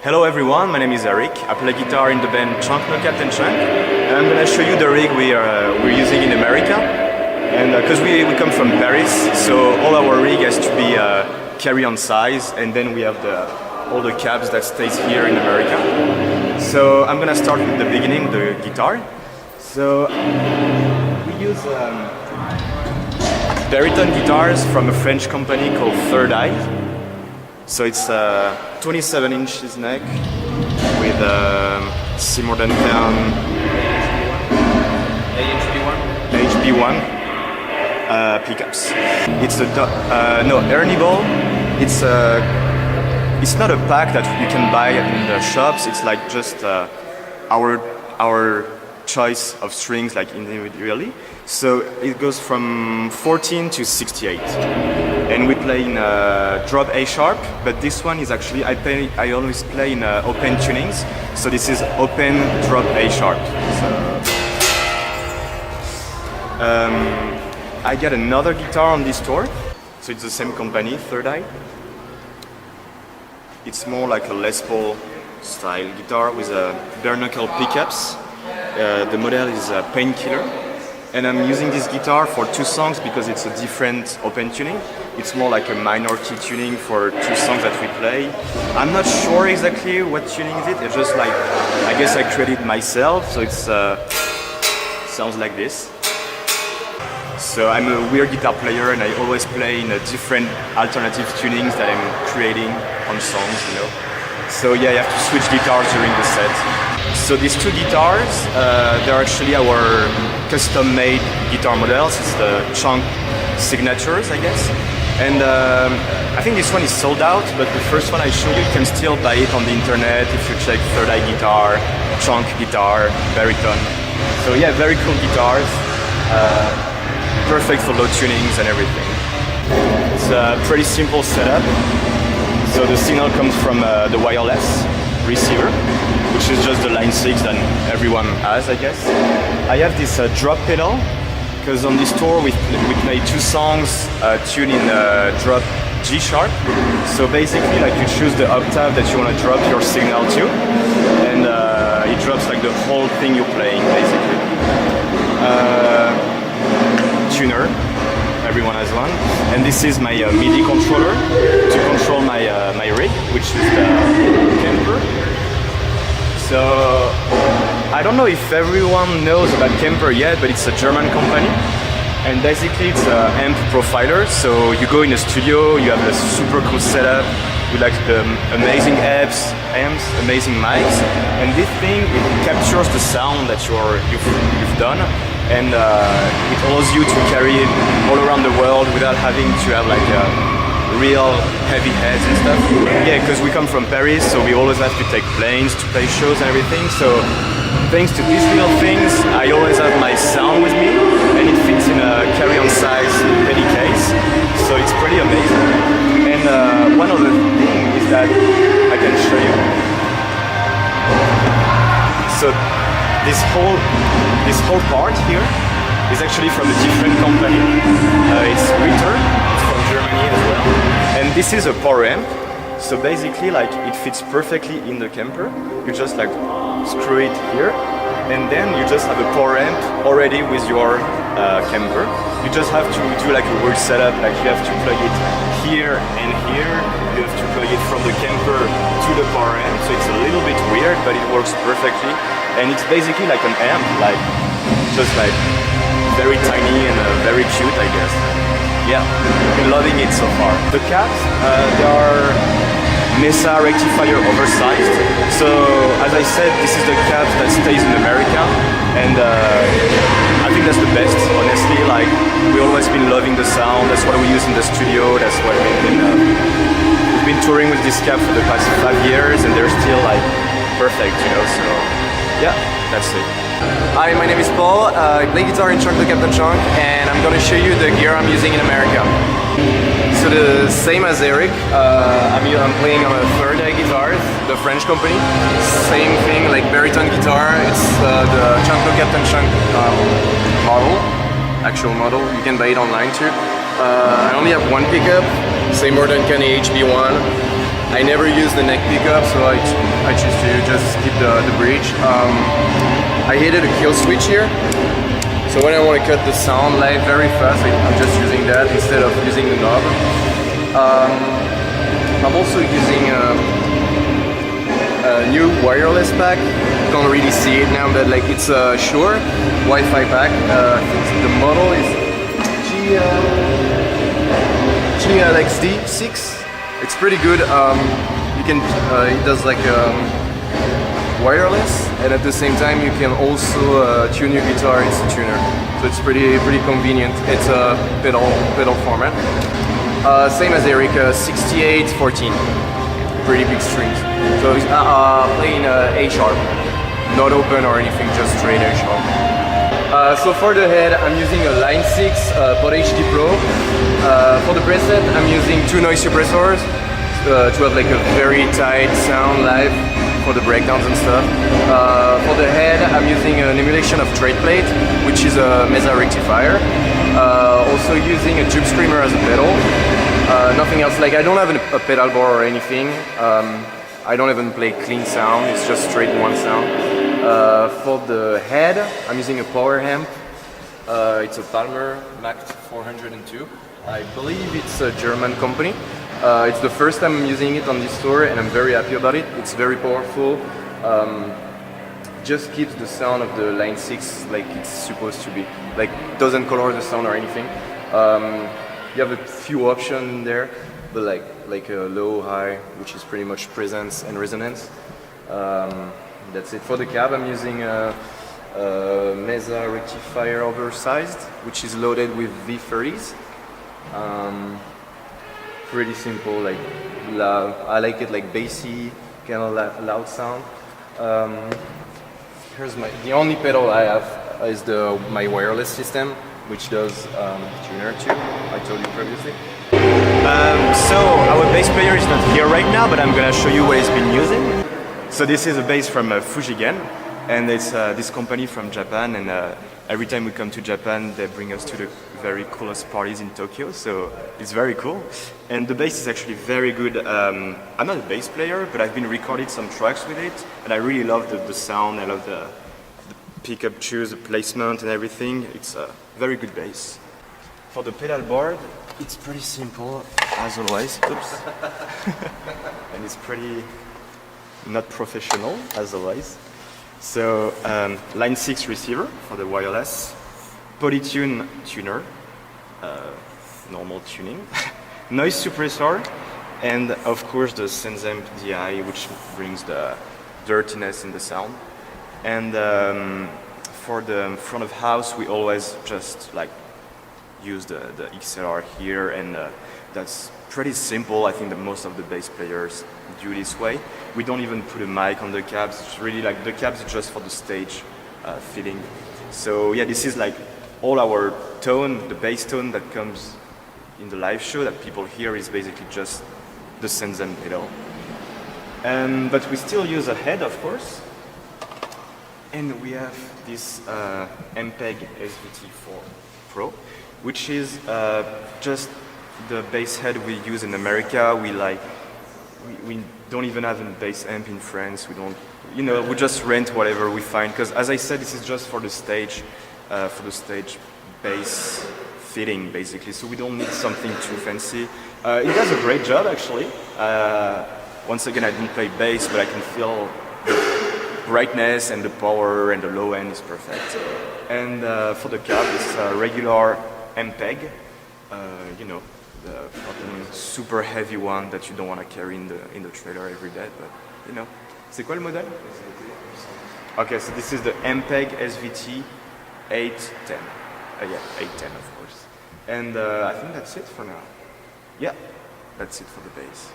Hello everyone, my name is Eric. I play guitar in the band Chunk No Captain Chunk, and I'm gonna show you the rig we're using in America. And because we come from Paris, so all our rig has to be carry-on size, and then we have all the cabs that stays here in America. So I'm gonna start with the beginning, the guitar. So we use baritone guitars from a French company called Third Eye. So it's 27 inches neck with Seymour Duncan HB1 pickups. It's a Ernie ball. It's not a pack that you can buy in the shops. It's like just our choice of strings, like individually. So it goes from 14 to 68. And we play in drop A sharp, but this one is actually, I always play in open tunings. So this is open drop A sharp. So, I got another guitar on this tour. So it's the same company, Third Eye. It's more like a Les Paul style guitar with bare knuckle pickups. The model is Painkiller. And I'm using this guitar for 2 songs because it's a different open tuning. It's more like a minor key tuning for 2 songs that we play. I'm not sure exactly what tuning is it. It's just like, I guess I created myself, so it's sounds like this. So I'm a weird guitar player, and I always play in a different alternative tunings that I'm creating on songs, you know. So yeah, you have to switch guitars during the set. So these 2 guitars, they're actually our custom-made guitar models. It's the Chunk signatures, I guess. And I think this one is sold out, but the first one I show you, you can still buy it on the internet if you check Third Eye guitar, Chunk guitar, baritone. So yeah, very cool guitars. Perfect for low tunings and everything. It's a pretty simple setup. So the signal comes from the wireless receiver, which is just the line 6 that everyone has, I guess. I have this drop pedal, because on this tour we play 2 songs tuned in drop G sharp. So basically, like, you choose the octave that you want to drop your signal to, and it drops like the whole thing you're playing, basically. Tuner. Everyone has one, and this is my MIDI controller to control my rig, which is the Kemper. So I don't know if everyone knows about Kemper yet, but it's a German company, and basically it's an amp profiler. So you go in a studio, you have a super cool setup with like the amazing amps, amazing mics, and this thing, it captures the sound that you've done. And it allows you to carry it all around the world without having to have like real heavy heads and stuff. Yeah, because we come from Paris, so we always have to take planes to play shows and everything. So thanks to these little things, I always have my sound with me, and it fits in a carry-on size penny case. So it's pretty amazing. And one other thing is that I can show you. So this whole part here is actually from a different company. It's Ritter, it's from Germany as well. And this is a power amp. So basically, like, it fits perfectly in the Kemper. You just like screw it here, and then you just have a power amp already with your Kemper. You just have to do like a weird setup, like you have to plug it here and here. You have to plug it from the Kemper to the power amp. So it's a little bit weird, but it works perfectly. And it's basically like an amp, like just like very tiny and very cute, I guess. Yeah, I've been loving it so far. The cabs, they are Mesa rectifier oversized. So as I said, this is the cabs that stays in America, and I think that's the best, honestly. Like, we've always been loving the sound. That's what we use in the studio. That's what we've been touring with this cab for the past 5 years, and they're still like perfect, you know. So yeah, that's it. Hi, my name is Paul. I play guitar in Chunk No Captain Chunk, and I'm gonna show you the gear I'm using in America. So the same as Eric, I'm playing on a Third Eye guitar, the French company. Same thing, like baritone guitar. It's the Chunk No Captain Chunk model, actual model. You can buy it online too. I only have 1 pickup, Seymour Duncan HB1. I never use the neck pickup, so I choose to just skip the bridge. I added a kill switch here, so when I want to cut the sound live very fast, I'm just using that instead of using the knob. I'm also using a new wireless pack. You can't really see it now, but like it's a Shure Wi-Fi pack. I think the model is GLXD6. It's pretty good. You can it does like wireless, and at the same time you can also tune your guitar. It's a tuner, so it's pretty convenient. It's a pedal format. Same as Eric, 6814. Pretty big strings. So he's playing A sharp, not open or anything, just straight A sharp. So for the head, I'm using a Line 6 Pod HD Pro. For the preset, I'm using 2 noise suppressors to have like a very tight sound live for the breakdowns and stuff. For the head, I'm using an emulation of Trade Plate, which is a Mesa rectifier. Also using a tube screamer as a pedal. Nothing else, like I don't have a pedal bar or anything. I don't even play clean sound, it's just straight one sound. For the head, I'm using a power amp. It's a Palmer Mac 402. I believe it's a German company. It's the first time I'm using it on this tour and I'm very happy about it. It's very powerful. Just keeps the sound of the Line 6 like it's supposed to be. Like doesn't color the sound or anything. You have a few options there, but like a low, high, which is pretty much presence and resonance. That's it. For the cab, I'm using a Mesa rectifier oversized, which is loaded with V30s. Pretty simple, like I like it like bassy, kind of loud sound. Here's the only pedal I have is my wireless system, which does tuner too. I told you previously. So our bass player is not here right now, but I'm gonna show you what he's been using. So this is a bass from Fujigen, and it's this company from Japan, and every time we come to Japan they bring us to the very coolest parties in Tokyo, so it's very cool. And the bass is actually very good. I'm not a bass player, but I've been recording some tracks with it, and I really love the sound. I love the pickup choose, the placement and everything. It's a very good bass. For the pedal board, it's pretty simple as always. Oops. And it's pretty not professional as always. So Line 6 receiver for the wireless, Polytune tuner, normal tuning, noise suppressor, and of course the Senzamp DI, which brings the dirtiness in the sound. And for the front of house, we always just like use the XLR here, and that's pretty simple. I think that most of the bass players do this way. We don't even put a mic on the cabs. It's really like the cabs are just for the stage fitting. So yeah, this is like all our tone, the bass tone that comes in the live show that people hear is basically just the Senzan pedal. But we still use a head, of course. And we have this MPEG SVT4 Pro, which is just the bass head we use in America. We don't even have a bass amp in France. We don't, we just rent whatever we find. Because as I said, this is just for the stage bass fitting, basically. So we don't need something too fancy. It does a great job, actually. Once again, I don't play bass, but I can feel the brightness and the power, and the low end is perfect. And for the cab, it's a regular MPEG, the fucking super heavy one that you don't want to carry in the trailer every day, but C'est quoi le modèle? Okay, so this is the MPEG SVT 810. Yeah, 810 of course. And I think that's it for now. Yeah, that's it for the bass.